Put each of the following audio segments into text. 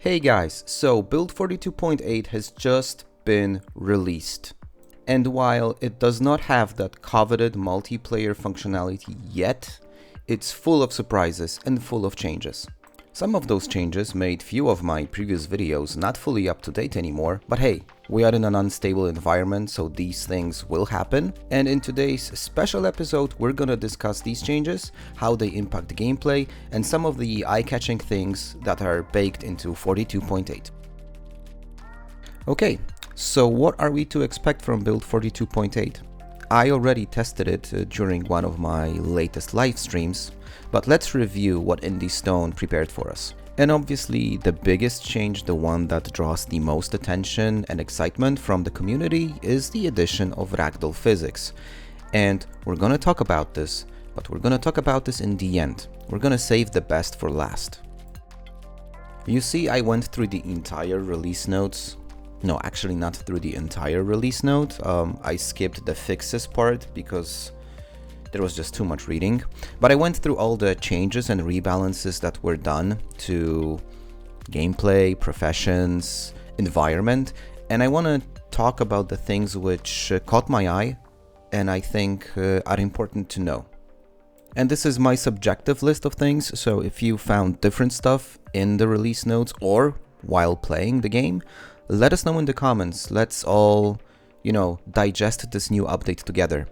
Hey guys, so build 42.8 has just been released. And while it does not have that coveted multiplayer functionality yet, it's full of surprises and full of changes. Some of those changes made few of my previous videos not fully up to date anymore, but hey, we are in an unstable environment, so these things will happen. And in today's special episode, we're gonna discuss these changes, how they impact the gameplay, and some of the eye-catching things that are baked into 42.8. Okay, so what are we to expect from build 42.8? I already tested it during one of my latest live streams, but let's review what Indie Stone prepared for us. And obviously the biggest change, the one that draws the most attention and excitement from the community, is the addition of Ragdoll physics. And we're gonna talk about this, but we're gonna talk about this in the end. We're gonna save the best for last. You see, I went through the entire release notes. No, actually not through the entire release note. I skipped the fixes part because there was just too much reading. But I went through all the changes and rebalances that were done to gameplay, professions, environment. And I want to talk about the things which caught my eye and I think are important to know. And this is my subjective list of things. So if you found different stuff in the release notes or while playing the game, let us know in the comments. Let's all, digest this new update together.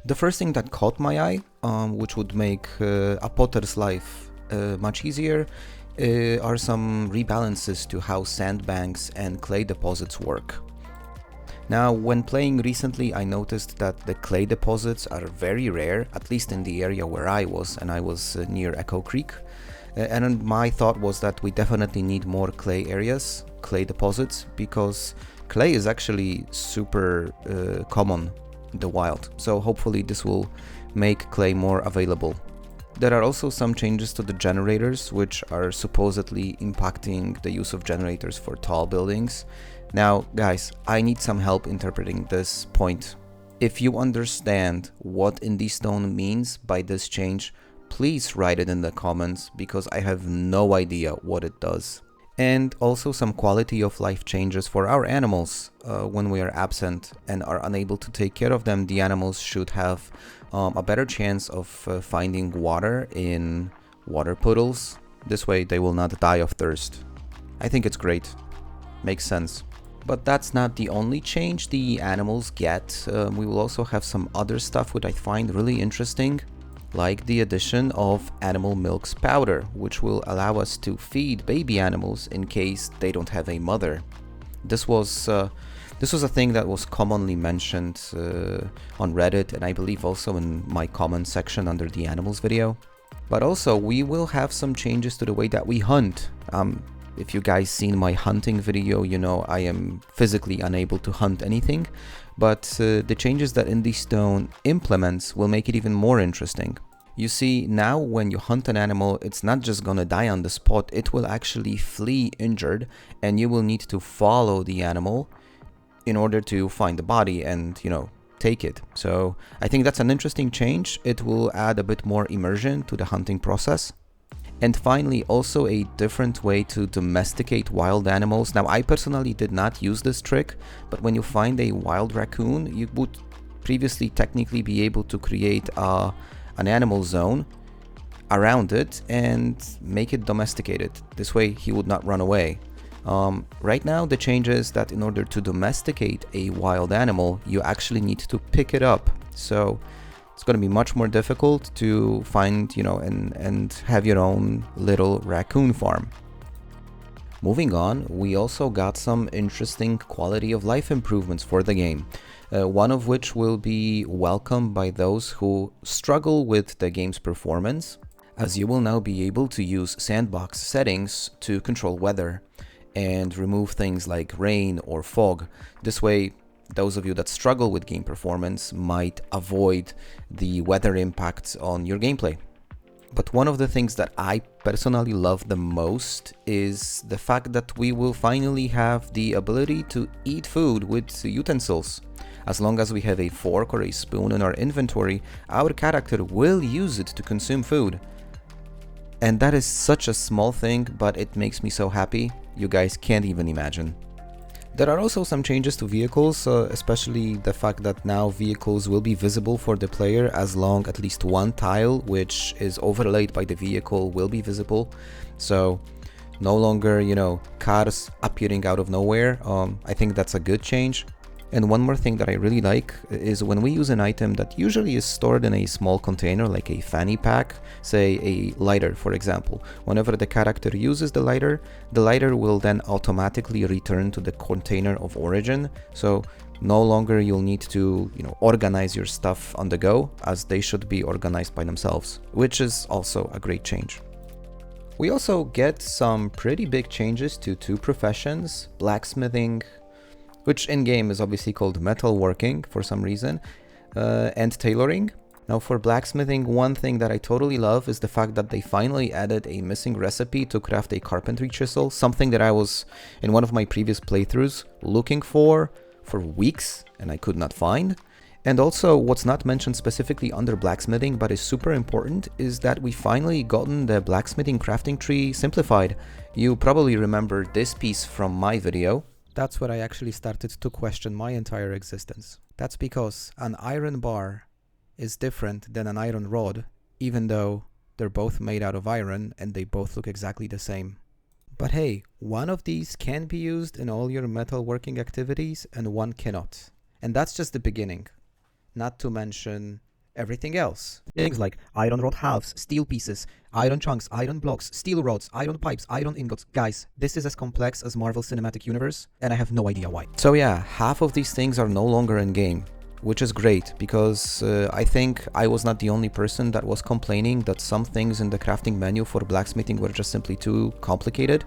The first thing that caught my eye, which would make a potter's life much easier, are some rebalances to how sandbanks and clay deposits work. Now, when playing recently, I noticed that the clay deposits are very rare, at least in the area where I was, and I was near Echo Creek. And my thought was that we definitely need more clay areas, clay deposits, because clay is actually super common in the wild. So hopefully this will make clay more available. There are also some changes to the generators, which are supposedly impacting the use of generators for tall buildings. Now, guys, I need some help interpreting this point. If you understand what Indie Stone means by this change, please write it in the comments because I have no idea what it does. And also some quality of life changes for our animals. When we are absent and are unable to take care of them, the animals should have a better chance of finding water in water puddles. This way they will not die of thirst. I think it's great. Makes sense. But that's not the only change the animals get. We will also have some other stuff which I find really interesting, like the addition of animal milk's powder, which will allow us to feed baby animals in case they don't have a mother. This was a thing that was commonly mentioned on Reddit, and I believe also in my comment section under the animals video. But also we will have some changes to the way that we hunt. If you guys seen my hunting video, you know I am physically unable to hunt anything, but the changes that Indie Stone implements will make it even more interesting. You see, now when you hunt an animal, it's not just gonna die on the spot, it will actually flee injured, and you will need to follow the animal in order to find the body and, take it. So I think that's an interesting change. It will add a bit more immersion to the hunting process. And finally, also a different way to domesticate wild animals. Now, I personally did not use this trick, but when you find a wild raccoon, you would previously technically be able to create an animal zone around it and make it domesticated. This way, he would not run away. Right now, the change is that in order to domesticate a wild animal, you actually need to pick it up. So it's going to be much more difficult to find, and have your own little raccoon farm. Moving on, we also got some interesting quality of life improvements for the game. One of which will be welcomed by those who struggle with the game's performance, as you will now be able to use sandbox settings to control weather and remove things like rain or fog. This way, those of you that struggle with game performance might avoid the weather impacts on your gameplay. But one of the things that I personally love the most is the fact that we will finally have the ability to eat food with utensils. As long as we have a fork or a spoon in our inventory, our character will use it to consume food. And that is such a small thing, but it makes me so happy. You guys can't even imagine. There are also some changes to vehicles, especially the fact that now vehicles will be visible for the player as long at least one tile which is overlaid by the vehicle will be visible. So no longer, you know, cars appearing out of nowhere. I think that's a good change. And one more thing that I really like is when we use an item that usually is stored in a small container like a fanny pack, say a lighter for example. Whenever the character uses the lighter will then automatically return to the container of origin. So no longer you'll need to, you know, organize your stuff on the go, as they should be organized by themselves, which is also a great change. We also get some pretty big changes to two professions, blacksmithing, which in-game is obviously called metalworking for some reason, and tailoring. Now for blacksmithing, one thing that I totally love is the fact that they finally added a missing recipe to craft a carpentry chisel, something that I was, in one of my previous playthroughs, looking for weeks and I could not find. And also, what's not mentioned specifically under blacksmithing but is super important is that we finally gotten the blacksmithing crafting tree simplified. You probably remember this piece from my video. That's where I actually started to question my entire existence. That's because an iron bar is different than an iron rod, even though they're both made out of iron and they both look exactly the same. But hey, one of these can be used in all your metalworking activities and one cannot. And that's just the beginning. Not to mention everything else. Things like iron rod halves, steel pieces, iron chunks, iron blocks, steel rods, iron pipes, iron ingots. Guys, this is as complex as Marvel Cinematic Universe, and I have no idea why. So yeah, half of these things are no longer in game, which is great, because I think I was not the only person that was complaining that some things in the crafting menu for blacksmithing were just simply too complicated,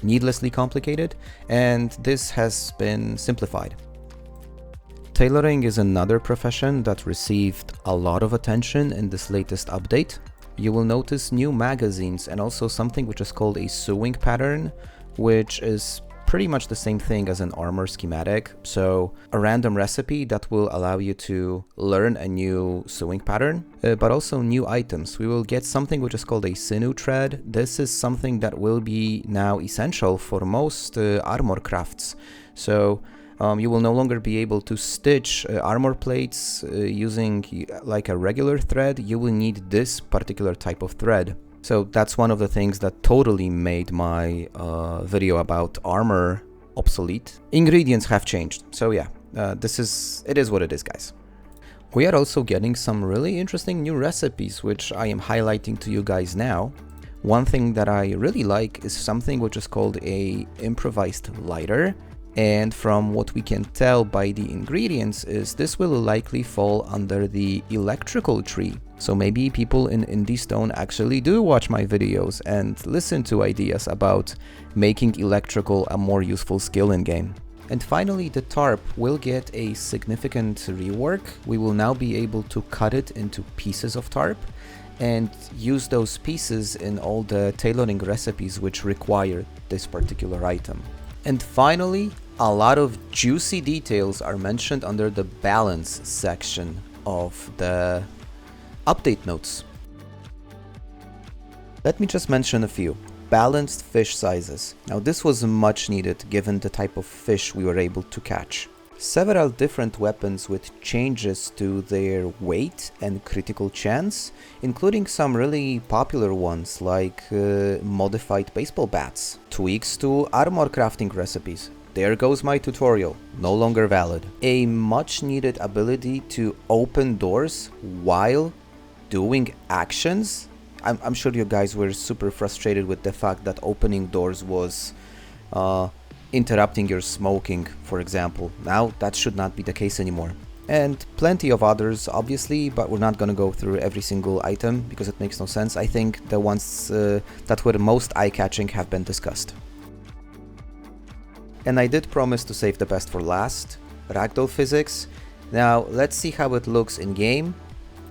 needlessly complicated, and this has been simplified. Tailoring is another profession that received a lot of attention in this latest update. You will notice new magazines and also something which is called a sewing pattern, which is pretty much the same thing as an armor schematic. So a random recipe that will allow you to learn a new sewing pattern, but also new items. We will get something which is called a sinew thread. This is something that will be now essential for most armor crafts. So you will no longer be able to stitch armor plates using like a regular thread. You will need this particular type of thread. So that's one of the things that totally made my video about armor obsolete. Ingredients have changed. So yeah, it is what it is, guys. We are also getting some really interesting new recipes, which I am highlighting to you guys now. One thing that I really like is something which is called a improvised lighter. And from what we can tell by the ingredients is this will likely fall under the electrical tree. So maybe people in Indie Stone actually do watch my videos and listen to ideas about making electrical a more useful skill in game. And finally, the tarp will get a significant rework. We will now be able to cut it into pieces of tarp and use those pieces in all the tailoring recipes which require this particular item. And finally, a lot of juicy details are mentioned under the balance section of the update notes. Let me just mention a few. Balanced fish sizes. Now this was much needed given the type of fish we were able to catch. Several different weapons with changes to their weight and critical chance, including some really popular ones like modified baseball bats. Tweaks to armor crafting recipes. There goes my tutorial, no longer valid. A much needed ability to open doors while doing actions. I'm sure you guys were super frustrated with the fact that opening doors was interrupting your smoking, for example. Now that should not be the case anymore. And plenty of others, obviously, but we're not gonna go through every single item because it makes no sense. I think the ones that were most eye-catching have been discussed. And I did promise to save the best for last, Ragdoll physics. Now let's see how it looks in game.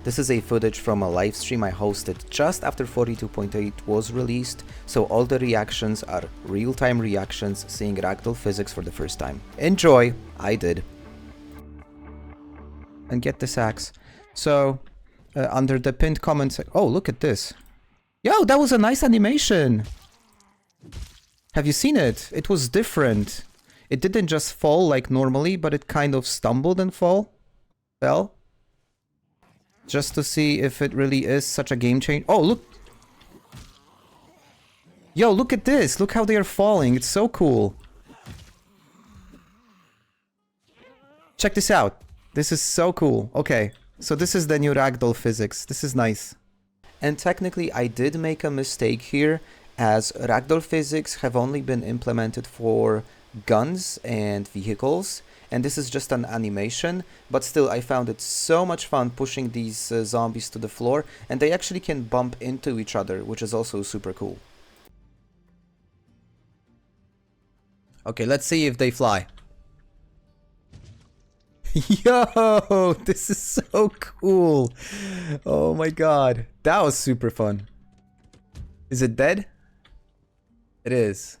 This is a footage from a live stream I hosted just after 42.8 was released, so all the reactions are real-time reactions seeing Ragdoll physics for the first time. Enjoy! I did. And get this axe. So, under the pinned comments, oh, look at this. Yo, that was a nice animation. Have you seen it? It was different. It didn't just fall like normally, but it kind of stumbled and fell. Just to see if it really is such a game change. Oh, look. Yo, look at this. Look how they are falling. It's so cool. Check this out. This is so cool. Okay, so this is the new Ragdoll physics. This is nice. And technically, I did make a mistake here, as Ragdoll physics have only been implemented for guns and vehicles, and this is just an animation, but still I found it so much fun pushing these zombies to the floor, and they actually can bump into each other, which is also super cool. Okay, let's see if they fly. Yo, this is so cool. Oh my god, that was super fun. Is it dead? It is.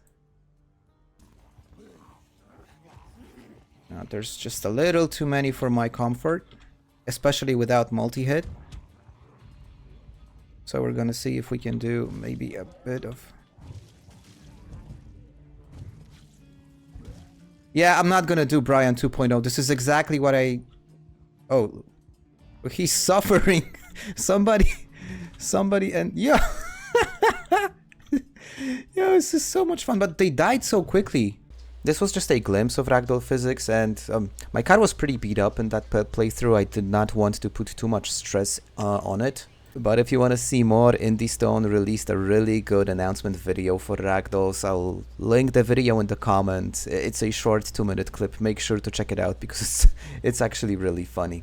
Now, there's just a little too many for my comfort, especially without multi-hit. So we're gonna see if we can do maybe a bit of... Yeah, I'm not gonna do Brian 2.0. This is exactly what I... Oh, he's suffering. Somebody, and yeah. Yo, this is so much fun, but they died so quickly. This was just a glimpse of Ragdoll physics, and my car was pretty beat up in that playthrough. I did not want to put too much stress on it. But if you want to see more, IndieStone released a really good announcement video for Ragdolls. I'll link the video in the comments. It's a short 2-minute clip. Make sure to check it out because it's actually really funny.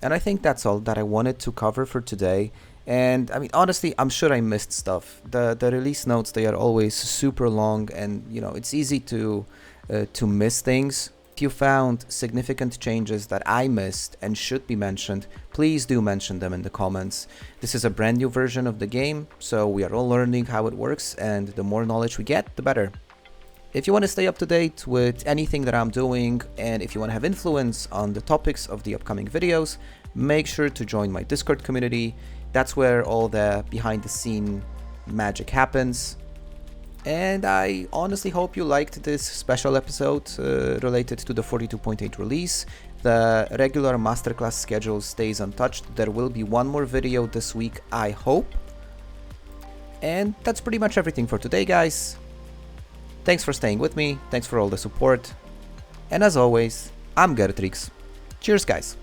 And I think that's all that I wanted to cover for today. And I mean, honestly, I'm sure I missed stuff. The release notes, they are always super long, and you know, it's easy to miss things. If you found significant changes that I missed and should be mentioned, please do mention them in the comments. This is a brand new version of the game, so we are all learning how it works, and the more knowledge we get, the better. If you want to stay up to date with anything that I'm doing, and if you want to have influence on the topics of the upcoming videos, make sure to join my Discord community. That's where all the behind the scene magic happens. And I honestly hope you liked this special episode related to the 42.8 release. The regular masterclass schedule stays untouched. There will be one more video this week, I hope. And that's pretty much everything for today, guys. Thanks for staying with me. Thanks for all the support. And as always, I'm Gertrix. Cheers, guys.